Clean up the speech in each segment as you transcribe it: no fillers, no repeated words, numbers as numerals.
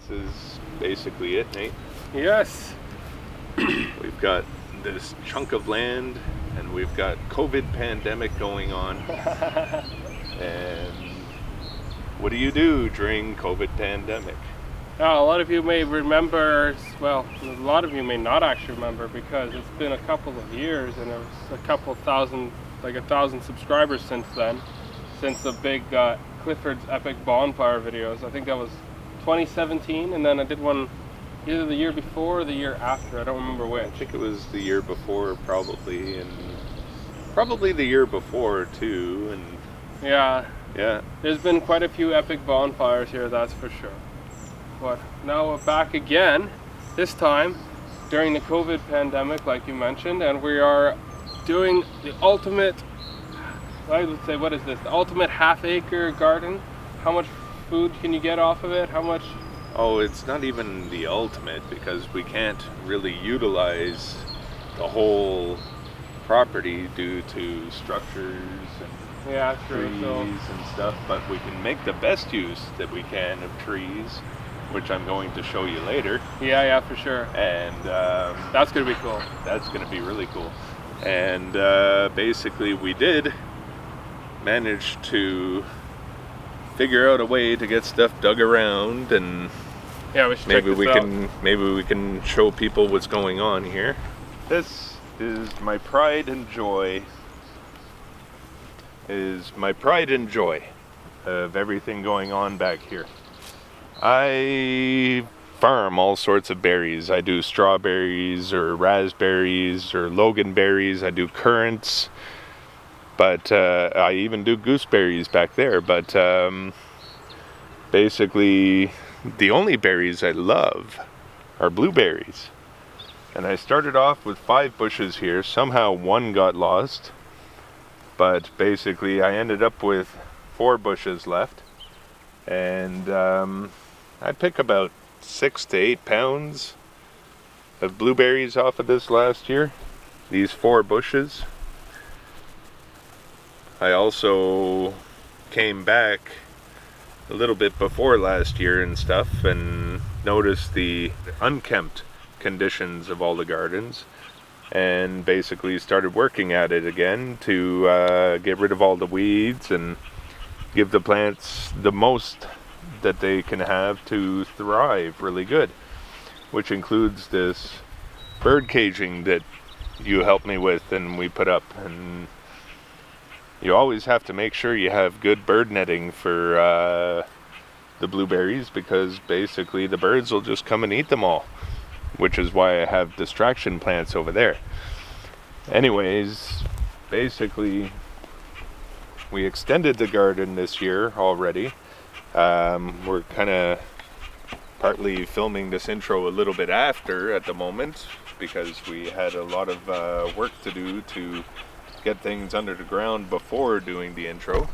this is basically it, Nate. Yes. We've got this chunk of land, and we've got COVID pandemic going on. And what do you do during COVID pandemic? Now, a lot of you may remember, well, a lot of you may not actually remember, because it's been a couple of years and it was a couple thousand, like 1,000 subscribers since then, since the big Clifford's Epic Bonfire videos. I think that was 2017, and then I did one either the year before or the year after. I don't remember which. I think it was the year before, probably, and probably the year before too. And yeah, there's been quite a few epic bonfires here, that's for sure. But now we're back again, this time during the COVID pandemic, like you mentioned, and we are doing the ultimate, I would say, what is this? The ultimate half-acre garden. How much food can you get off of it? How much? Oh, it's not even the ultimate, because we can't really utilize the whole property due to structures and trees and stuff, but we can make the best use that we can of trees, which I'm going to show you later. Yeah, for sure. And that's gonna be cool. That's gonna be really cool. And basically we did manage to figure out a way to get stuff dug around, and yeah, we should maybe we can show people what's going on here. This is my pride and joy. Of everything going on back here. I farm all sorts of berries. I do strawberries or raspberries or loganberries. I do currants, but I even do gooseberries back there. But basically, the only berries I love are blueberries. And I started off with 5 bushes here. Somehow one got lost, but basically I ended up with 4 bushes left. And I pick about 6 to 8 pounds of blueberries off of this last year, these 4 bushes. I also came back a little bit before last year and stuff and noticed the unkempt conditions of all the gardens, and basically started working at it again to get rid of all the weeds and give the plants the most that they can have to thrive really good, which includes this bird caging that you helped me with and we put up. And you always have to make sure you have good bird netting for the blueberries, because basically the birds will just come and eat them all, which is why I have distraction plants over there. Anyways, basically we extended the garden this year already. We're kind of partly filming this intro a little bit after at the moment, because we had a lot of work to do to get things under the ground before doing the intro.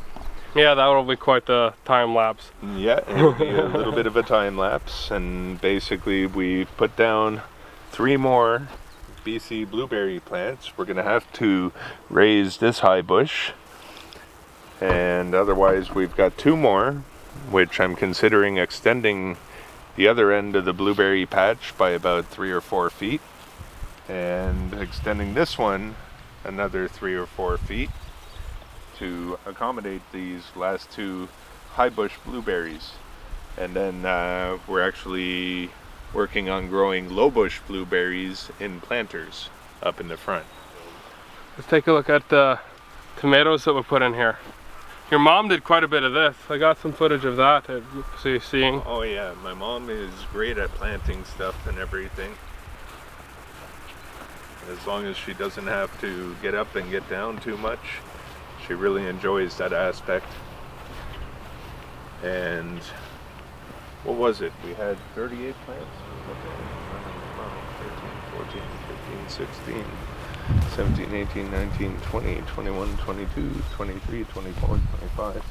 Yeah, that will be quite the time lapse. Yeah, it'll be a little bit of a time lapse. And basically we put down 3 more BC blueberry plants. We're gonna have to raise this high bush, and otherwise we've got 2 more, which I'm considering extending the other end of the blueberry patch by about 3 or 4 feet, and extending this one another 3 or 4 feet to accommodate these last 2 high bush blueberries. And then we're actually working on growing low bush blueberries in planters up in the front. Let's take a look at the tomatoes that we put in here. Your mom did quite a bit of this. I got some footage of that so you're seeing. Oh yeah, my mom is great at planting stuff and everything. As long as she doesn't have to get up and get down too much, she really enjoys that aspect. And what was it? We had 38 plants? 13, 14, 15, 16, 17, 18, 19, 20, 21, 22, 23, 24, 25,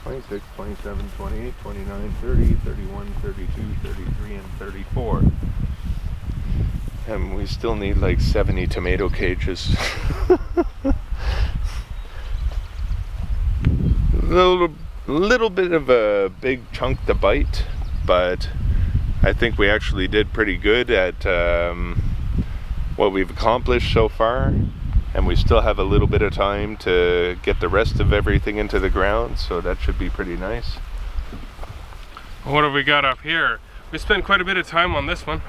26, 27, 28, 29, 30, 31, 32, 33, and 34. And we still need like 70 tomato cages. Little bit of a big chunk to bite, but I think we actually did pretty good at what we've accomplished so far, and we still have a little bit of time to get the rest of everything into the ground, so that should be pretty nice. What have we got up here? We spent quite a bit of time on this one.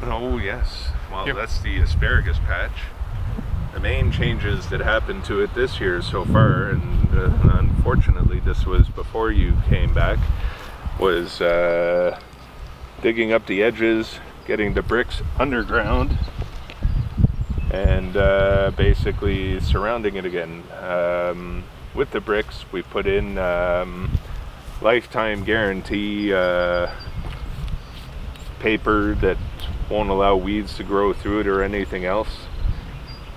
Oh yes, well Yep. That's the Asparagus Patch. The main changes that happened to it this year so far, and unfortunately this was before you came back, was digging up the edges, getting the bricks underground, and basically surrounding it again. With the bricks we put in lifetime guarantee paper that won't allow weeds to grow through it or anything else.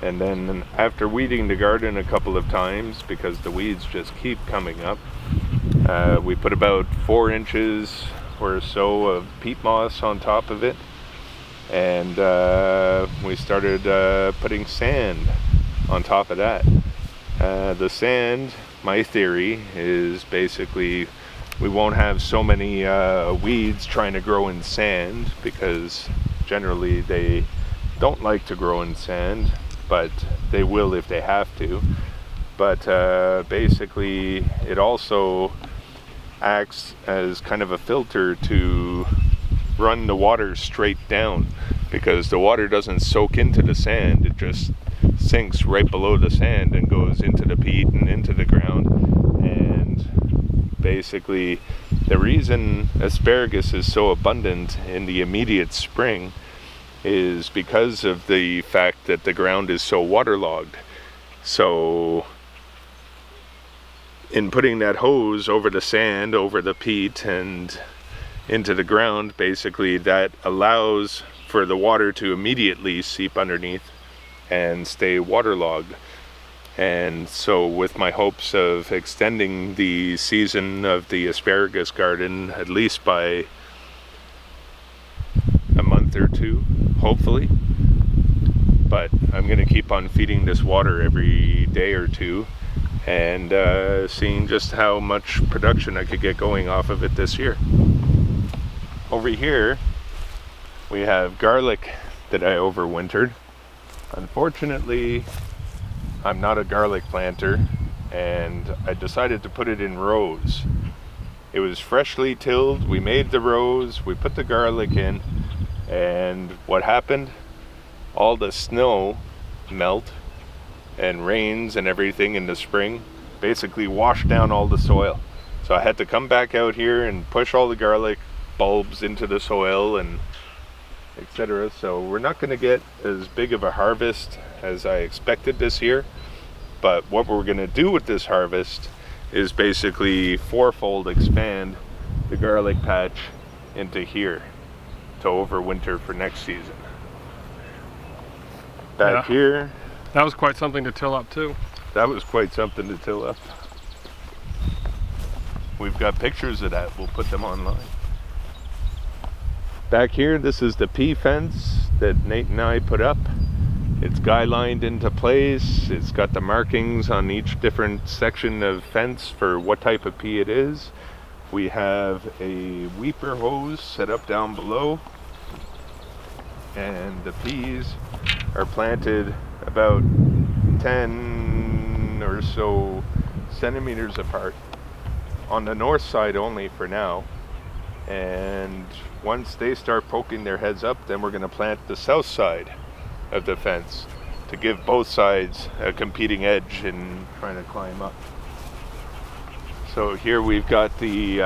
And then after weeding the garden a couple of times, because the weeds just keep coming up, we put about 4 inches or so of peat moss on top of it, and we started putting sand on top of that. The sand, my theory, is basically we won't have so many weeds trying to grow in sand, because generally they don't like to grow in sand, but they will if they have to. But basically it also acts as kind of a filter to run the water straight down, because the water doesn't soak into the sand, it just sinks right below the sand and goes into the peat and into the ground. And basically the reason asparagus is so abundant in the immediate spring is because of the fact that the ground is so waterlogged. So in putting that hose over the sand, over the peat, and into the ground, basically that allows for the water to immediately seep underneath and stay waterlogged. And so with my hopes of extending the season of the asparagus garden at least by a month or two, hopefully, but I'm going to keep on feeding this water every day or two, and seeing just how much production I could get going off of it this year. Over here we have garlic that I overwintered. Unfortunately, I'm not a garlic planter, and I decided to put it in rows. It was freshly tilled, we made the rows, we put the garlic in, and what happened? All the snow melt and rains and everything in the spring basically washed down all the soil. So I had to come back out here and push all the garlic bulbs into the soil and etc. So we're not going to get as big of a harvest as I expected this year, but what we're going to do with this harvest is basically fourfold expand the garlic patch into here to overwinter for next season. Back here, that was quite something to till up too. That was quite something to till up. We've got pictures of that, we'll put them online. Back here, this is the Pea Fence that Nate and I put up. It's guy lined into place. It's got the markings on each different section of fence for what type of pea it is. We have a weeper hose set up down below, and the peas are planted about 10 or so centimeters apart on the north side only for now. And once they start poking their heads up, then we're going to plant the south side of the fence to give both sides a competing edge in trying to climb up. So here we've got the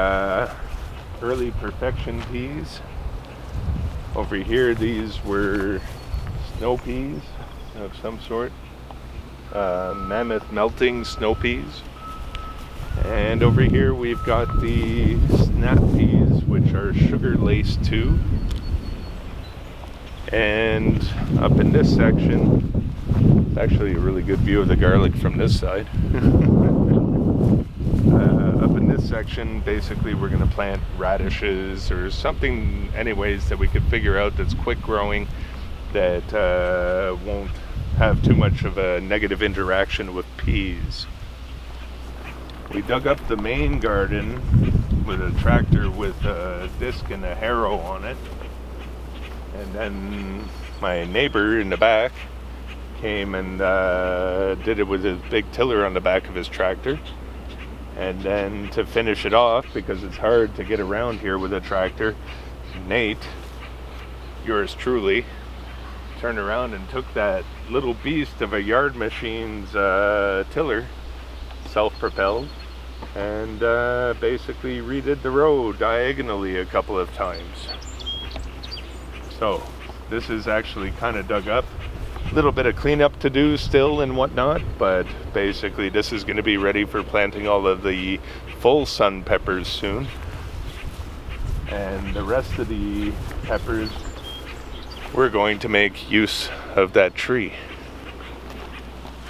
early perfection peas. Over here, these were snow peas of some sort, mammoth melting snow peas. And over here we've got the snap peas, which are sugar lace too. And up in this section, it's actually a really good view of the garlic from this side. Up in this section, basically we're going to plant radishes or something anyways that we could figure out that's quick growing, that won't have too much of a negative interaction with peas. We dug up the main garden with a tractor with a disc and a harrow on it. And then my neighbor in the back came and did it with his big tiller on the back of his tractor. And then to finish it off, because it's hard to get around here with a tractor, Nate, yours truly, turned around and took that little beast of a yard machine's tiller, self-propelled, and basically redid the road diagonally a couple of times. So this is actually kind of dug up. A little bit of cleanup to do still and whatnot, but basically this is going to be ready for planting all of the full sun peppers soon. And the rest of the peppers, we're going to make use of that tree.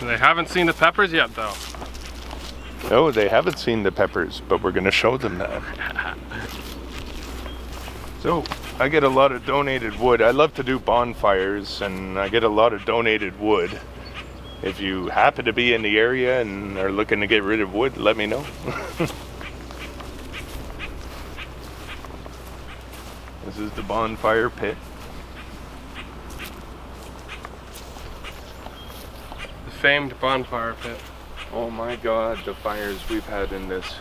They haven't seen the peppers yet though. No, they haven't seen the peppers, but we're going to show them that. So I get a lot of donated wood. I love to do bonfires, and I get a lot of donated wood. If you happen to be in the area and are looking to get rid of wood, let me know. This is the bonfire pit. The famed bonfire pit. Oh my God, the fires we've had in this.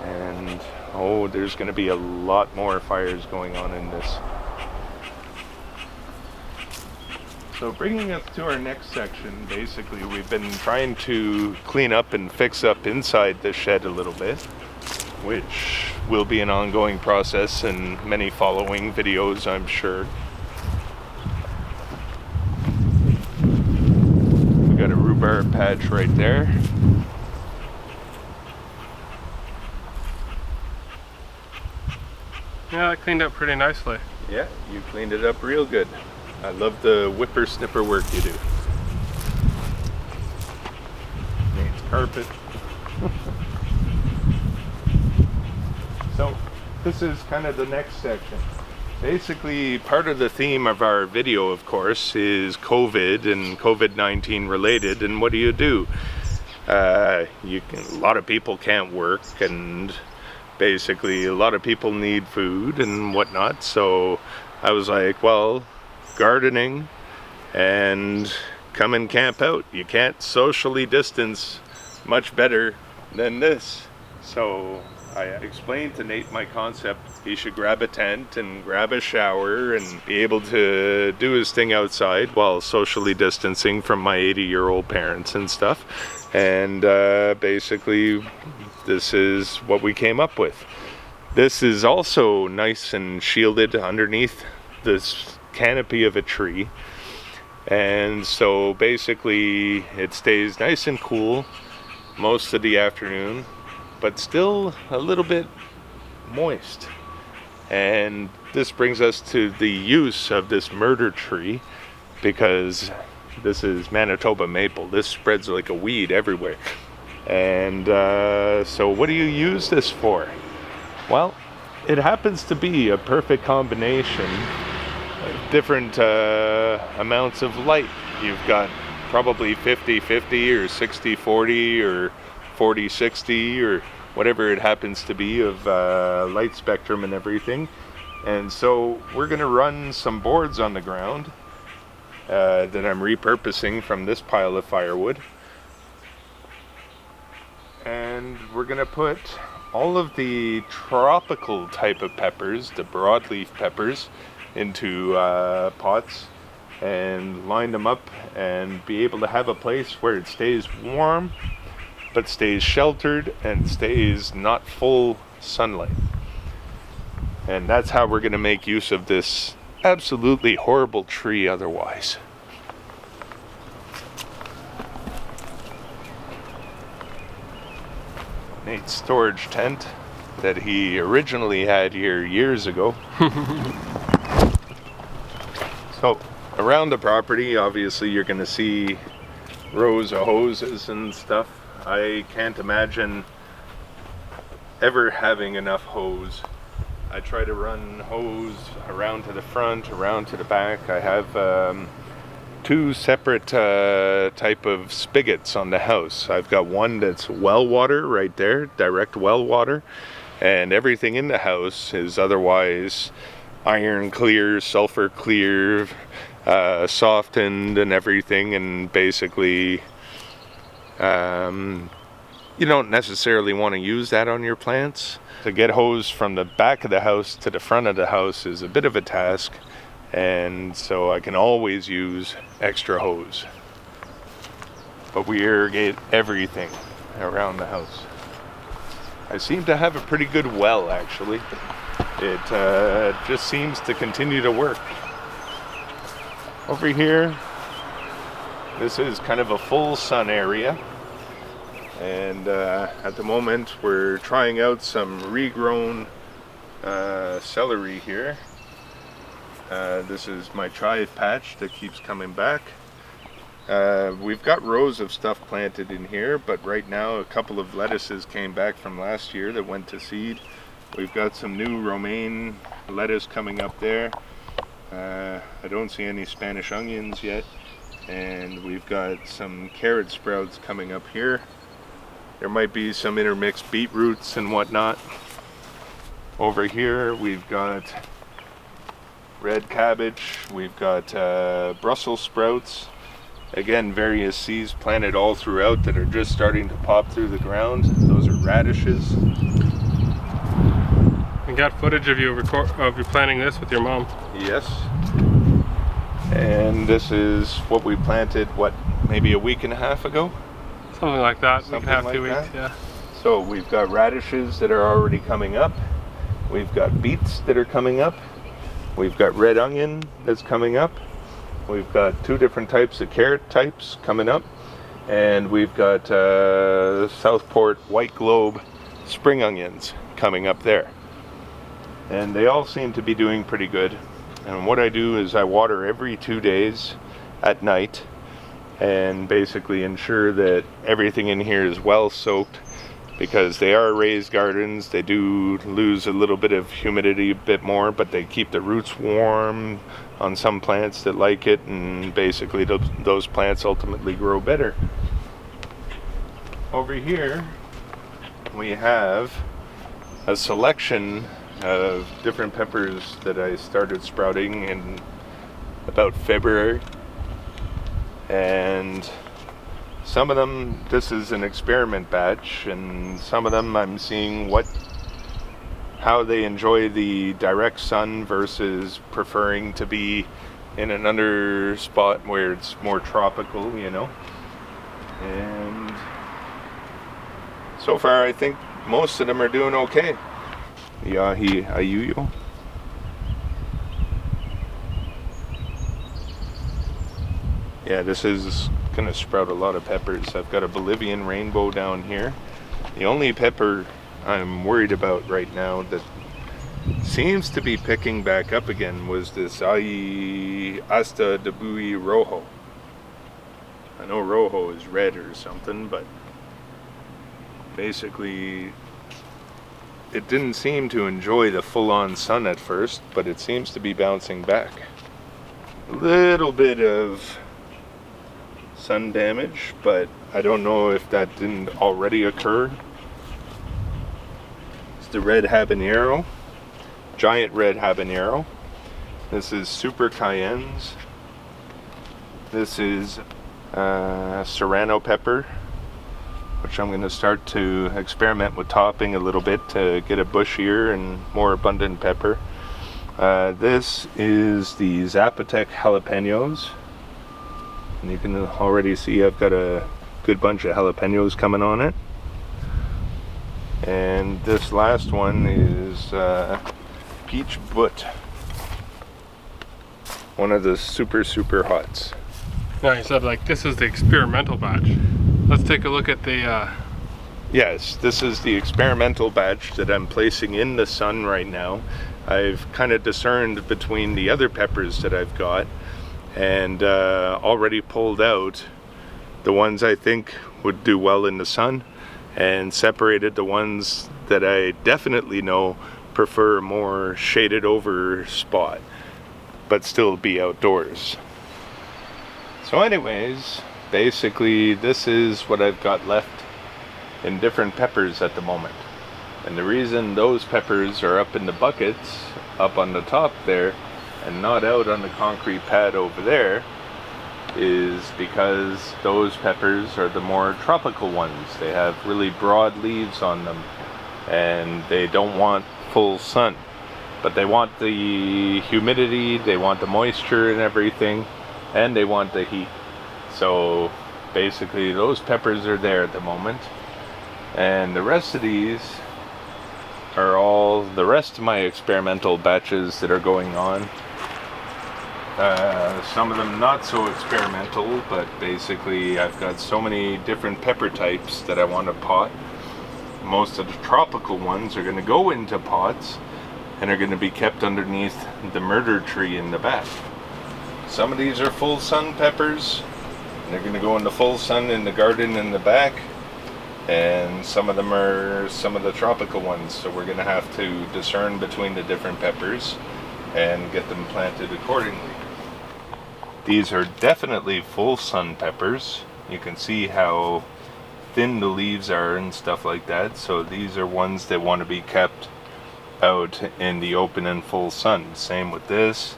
And oh, there's going to be a lot more fires going on in this. So bringing us to our next section, basically we've been trying to clean up and fix up inside the shed a little bit, which will be an ongoing process in many following videos, I'm sure. We got a rhubarb patch right there. Yeah, that cleaned up pretty nicely. Yeah, you cleaned it up real good. I love the whippersnipper work you do. Needs carpet. So, this is kind of the next section. Basically, part of the theme of our video, of course, is COVID and COVID-19 related, and what do? A lot of people can't work, and basically a lot of people need food and whatnot, so I was like, well, gardening and come and camp out. You can't socially distance much better than this. So I explained to Nate my concept. He should grab a tent and grab a shower and be able to do his thing outside while socially distancing from my 80-year-old parents and stuff. And basically this is what we came up with. This is also nice and shielded underneath this canopy of a tree, and so basically it stays nice and cool most of the afternoon, but still a little bit moist. And this brings us to the use of this murder tree, because this is Manitoba maple. This spreads like a weed everywhere. And so what do you use this for? Well, it happens to be a perfect combination of different amounts of light. You've got probably 50-50 or 60-40 or 40-60 or whatever it happens to be of light spectrum and everything. And so we're going to run some boards on the ground that I'm repurposing from this pile of firewood. And we're going to put all of the tropical type of peppers, the broadleaf peppers, into pots and line them up and be able to have a place where it stays warm but stays sheltered and stays not full sunlight. And that's how we're going to make use of this absolutely horrible tree otherwise. Nate's storage tent that he originally had here years ago. So around the property, obviously you're going to see rows of hoses and stuff. I can't imagine ever having enough hose. I try to run hose around to the front, around to the back. I have two separate type of spigots on the house. I've got one that's well water right there, direct well water, and everything in the house is otherwise iron clear, sulfur clear, softened and everything, and basically you don't necessarily want to use that on your plants. To get hose from the back of the house to the front of the house is a bit of a task, and so I can always use extra hose. But we irrigate everything around the house. I seem to have a pretty good well, actually. It just seems to continue to work. Over here, this is kind of a full sun area. And at the moment we're trying out some regrown celery here. This is my chive patch that keeps coming back. We've got rows of stuff planted in here, but right now a couple of lettuces came back from last year that went to seed. We've got some new romaine lettuce coming up there. I don't see any Spanish onions yet. And we've got some carrot sprouts coming up here. There might be some intermixed beetroots and whatnot. Over here we've got red cabbage, we've got Brussels sprouts. Again, various seeds planted all throughout that are just starting to pop through the ground. Those are radishes. We got footage of you planting this with your mom. Yes. And this is what we planted, what, maybe a week and a half ago? Something like that. Something week and a half, like 2 weeks, that. yeah. So we've got radishes that are already coming up. We've got beets that are coming up. We've got red onion that's coming up. We've got 2 different types of carrot types coming up. And we've got Southport White Globe spring onions coming up there. And they all seem to be doing pretty good. And what I do is I water every 2 days at night, and basically ensure that everything in here is well soaked, because they are raised gardens. They do lose a little bit of humidity a bit more, but they keep the roots warm on some plants that like it, and basically those plants ultimately grow better. Over here we have a selection of different peppers that I started sprouting in about February. And some of them, this is an experiment batch, and some of them I'm seeing how they enjoy the direct sun versus preferring to be in another spot where it's more tropical, you know. And so far I think most of them are doing okay. Yahi ayuyo. Yeah, this is gonna sprout a lot of peppers. I've got a Bolivian rainbow down here. The only pepper I'm worried about right now that seems to be picking back up again was this Asta de Bui Rojo. I know Rojo is red or something, but basically it didn't seem to enjoy the full-on sun at first, but it seems to be bouncing back. A little bit of sun damage, but I don't know if that didn't already occur. It's the red habanero, giant red habanero. This is super cayennes. This is serrano pepper, which I'm going to start to experiment with topping a little bit to get a bushier and more abundant pepper. This is the Zapotec jalapenos. And you can already see I've got a good bunch of jalapenos coming on it. And this last one is peach butt. One of the super hots. Now you said like this is the experimental batch. Let's take a look at the Yes, this is the experimental batch that I'm placing in the sun right now. I've kind of discerned between the other peppers that I've got, and already pulled out the ones I think would do well in the sun, and separated the ones that I definitely know prefer a more shaded over spot, but still be outdoors. So anyways, basically this is what I've got left in different peppers at the moment. And the reason those peppers are up in the buckets, up on the top there, and not out on the concrete pad over there, is because those peppers are the more tropical ones. They have really broad leaves on them, and they don't want full sun. But they want the humidity, they want the moisture and everything, and they want the heat. So basically those peppers are there at the moment. And the rest of these are all the rest of my experimental batches that are going on. Some of them not so experimental, but basically I've got so many different pepper types that I want to pot. Most of the tropical ones are going to go into pots and are going to be kept underneath the murder tree in the back. Some of these are full sun peppers, and they're going to go in the full sun in the garden in the back. And some of them are some of the tropical ones, so we're going to have to discern between the different peppers and get them planted accordingly. These are definitely full sun peppers. You can see how thin the leaves are and stuff like that, so these are ones that want to be kept out in the open and full sun. Same with this.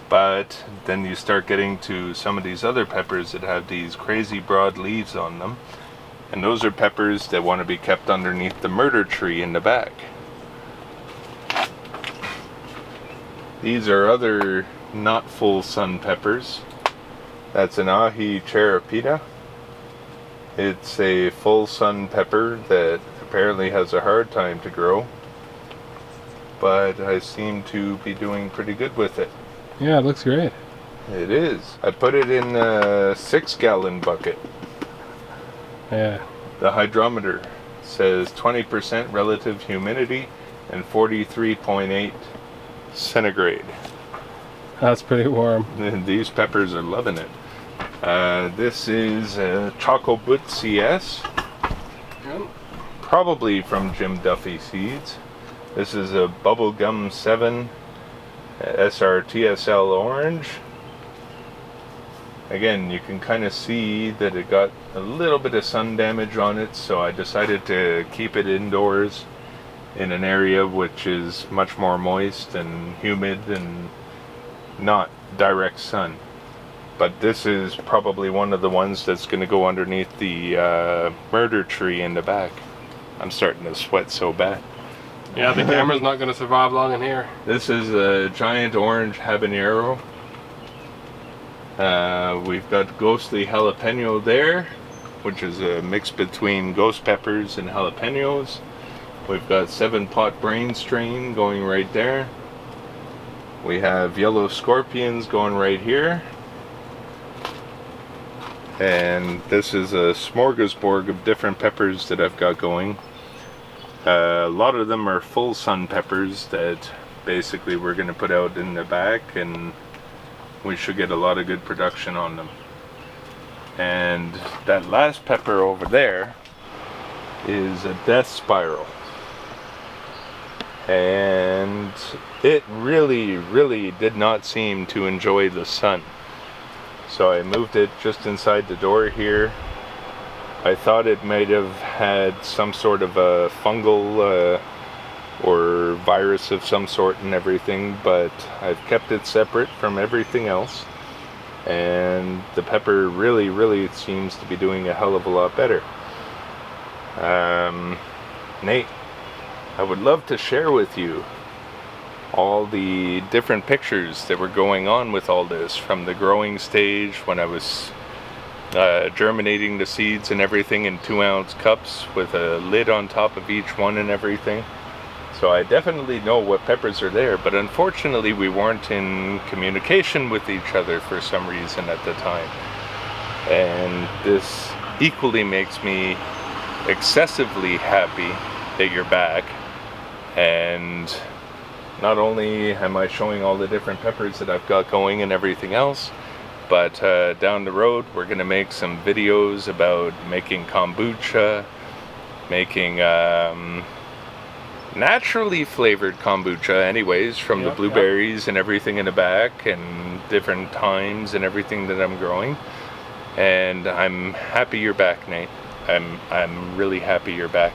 But then you start getting to some of these other peppers that have these crazy broad leaves on them, and those are peppers that want to be kept underneath the murder tree in the back. These are other not full sun peppers. That's an ahi cherapita. It's a full sun pepper that apparently has a hard time to grow, but I seem to be doing pretty good with it. Yeah, it looks great. It is. I put it in a 6-gallon bucket. Yeah. The hydrometer says 20% relative humidity and 43.8 centigrade. That's pretty warm. And these peppers are loving it. This is Chocobut CS, Yep. probably from Jim Duffy Seeds. This is a Bubblegum 7 SRTSL orange. Again, you can kind of see that it got a little bit of sun damage on it, so I decided to keep it indoors in an area which is much more moist and humid and not direct sun. But this is probably one of the ones that's going to go underneath the murder tree in the back. I'm starting to sweat so bad. Yeah, the camera's not going to survive long in here. This is a giant orange habanero. We've got ghostly jalapeno there, which is a mix between ghost peppers and jalapenos. We've got 7-pot brain strain going right there. We have yellow scorpions going right here. And this is a smorgasbord of different peppers that I've got going. A lot of them are full sun peppers that basically we're going to put out in the back, and we should get a lot of good production on them. And that last pepper over there is a death spiral, and it really did not seem to enjoy the sun. So I moved it just inside the door here. I thought it might have had some sort of a fungal or virus of some sort and everything, but I've kept it separate from everything else, and the pepper really seems to be doing a hell of a lot better. Nate, I would love to share with you all the different pictures that were going on with all this, from the growing stage when I was germinating the seeds and everything in 2-ounce cups with a lid on top of each one and everything. So I definitely know what peppers are there, but unfortunately we weren't in communication with each other for some reason at the time. And this equally makes me excessively happy that you're back. And not only am I showing all the different peppers that I've got going and everything else, but down the road we're going to make some videos about making kombucha, making naturally flavored kombucha anyways, from the blueberries and everything in the back, and different times and everything that I'm growing. And I'm happy you're back, Nate. I'm really happy you're back.